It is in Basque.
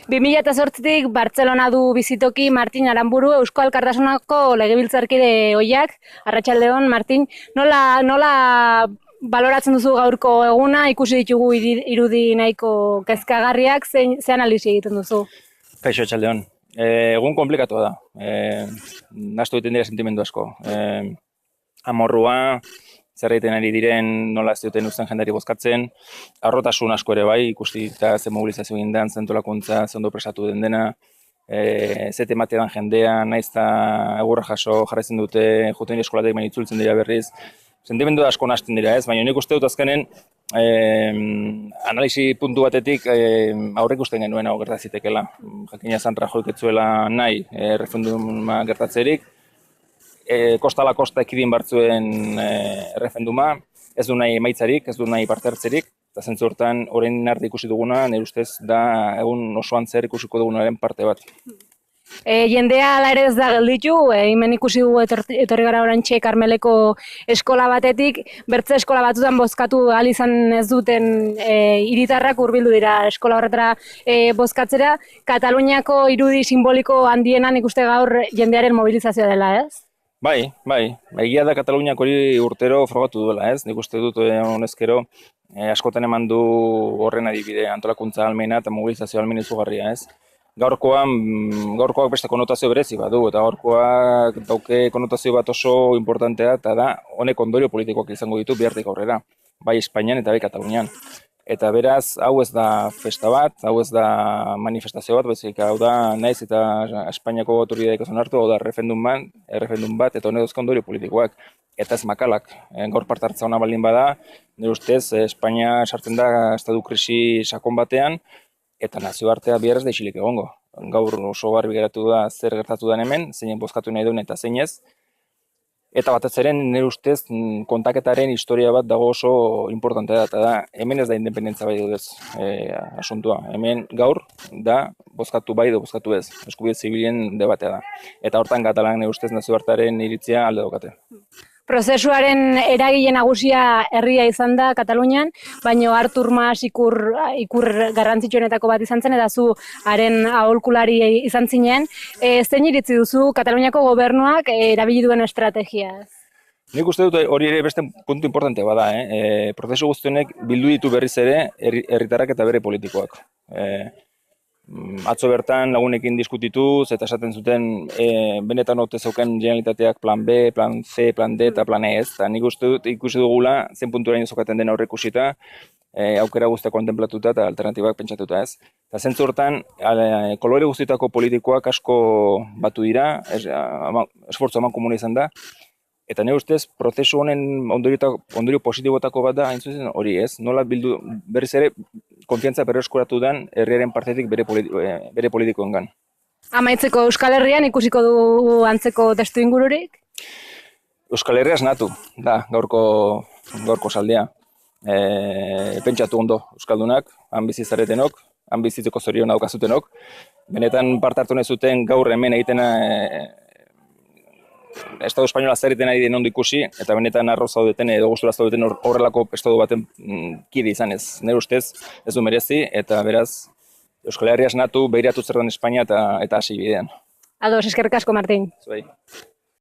2008tik Bartzelona du bizitoki Martin Aramburu, Eusko Alkartasunako legebiltzarkide ohiak. Arratsaldeon, Martin, nola baloratzen duzu gaurko eguna, ikusi ditugu irudi nahiko kezkagarriak, ze analisi egiten duzu? Kaixo, arratsaldeon. Egun komplikatua da. Nahastu egiten dira sentimendu asko. Amorrua, zer egiten ari diren, nola ez duten uzten jendari bozkatzen, harrotasun asko ere bai, ikusi eta ze mobilizazio egin den, zentolakuntza, ze ondo presatu den dena, ze temate dan jendea, naiz eta egurra jaso jarraitzen dute, joten eskolatek baina itzultzen dira berriz. Sentimendu asko nahasten dira ez, baina nik uste dut azkenen analisi puntu batetik aurre ikusten genuen hau gertazitekela. Jakina zan Rajoyk ez zuela nahi erreferenduma gertatzerik, kostala kosta ekidin bartzuen erreferenduma, ez du nahi emaitzarik, ez du nahi parte hartzerik, eta zentzu hortan orain arte ikusi duguna, nire ustez da egun osoan zer ikusiko dugunaren parte bat. Jendea ala ere ez da gelditu, hemen ikusi dugu etorri gara oraintxe Karmeleko eskola batetik, bertze eskola batzutan bozkatu ahal izan ez duten hiritarrak hurbildu dira eskola horretara bozkatzera. Kataluniako irudi simboliko handienan ikuste gaur jendearen mobilizazioa dela, ez? Bai, egia da Kataluniak hori urtero frogatu duela, ez? Nik uste dut honezkero askotan eman du horren adibide antolakuntza ahalmena eta mobilizazio ahalmen izugarria, ez? Gaurkoak beste konotazio berezi badu, eta gaurkoak dauke konotazio bat oso importantea, eta da honek ondorio politikoak izango ditu bihartik aurrera, bai Espainian eta bai Katalunian. Eta beraz, hau ez da festa bat, hau ez da manifestazio bat, bezik hau da naiz eta Espainiako autoritateek oso hartu, hau da erreferendum bat, eta honek dauzka ondorio politikoak. Eta ez makalak, gaur parte hartza ona baldin bada, nire ustez Espainia sartzen da estatu krisi sakon batean, eta nazioartea bihar ez da isilik egongo. Gaur oso garbi geratu da zer gertatu den hemen, zeinen bozkatu nahi duen eta zein ez. Eta batez ere nire ustez kontaketaren historia bat dago oso importantea da, eta da hemen ez da independentza bai dudez asuntua. Hemen gaur da bozkatu bai edo bozkatu ez, eskubide zibilen debatea da. Eta hortan katalan nire ustez nazioartearen iritzia alde daukate. Prozesuaren eragile nagusia herria izan da Katalunian, baina Artur Mas ikur garrantzitsuenetako bat izan zen, eta zu haren aholkulari izan zinen. Zein iritzi duzu Kataluniako gobernuak erabili duen estrategiaz? Nik uste dut hori ere beste puntu importante bada. Prozesu guztionek bildu ditu berriz ere herritarrak eta bere politikoak. Atzo bertan lagunekin diskutituz eta esaten zuten benetan ote zeuken Generalitateak plan B, plan C, plan D eta plan E ez. Eta nik uste dut ikusi dugula zen punturaino zokaten den aurre ikusita, aukera guztia kontemplatuta eta alternatibak pentsatuta ez. Eta zentzu hortan, kolore guztietako politikoak asko batu dira, esfortzu eman komuna izan da, eta nire ustez, prozesu honen ondorio positibotako bat da, hain zuzen hori ez, nola bildu berriz ere konfiantza berreskuratu den herriaren partetik bere politikoengan. Amaitzeko Euskal Herrian ikusiko du antzeko testu ingururik? Euskal Herria esnatu da gaurko saldea. Pentsatu ondo Euskaldunak, han bizi zaretenok, han bizitzeko zorion daukazutenok. Benetan parte hartu nahi zuten gaur hemen egiten Estado Espainola zer egiten ari den ondo ikusi, eta benetan arro zaudeten edo gustura zaudeten horrelako estatu baten kide izan ez. Nire ustez ez du merezi, eta beraz Euskal Herria esnatu, behiratu zer den Espainia eta hasi bidean. Ados, eskerrik asko, Martin. Zuei.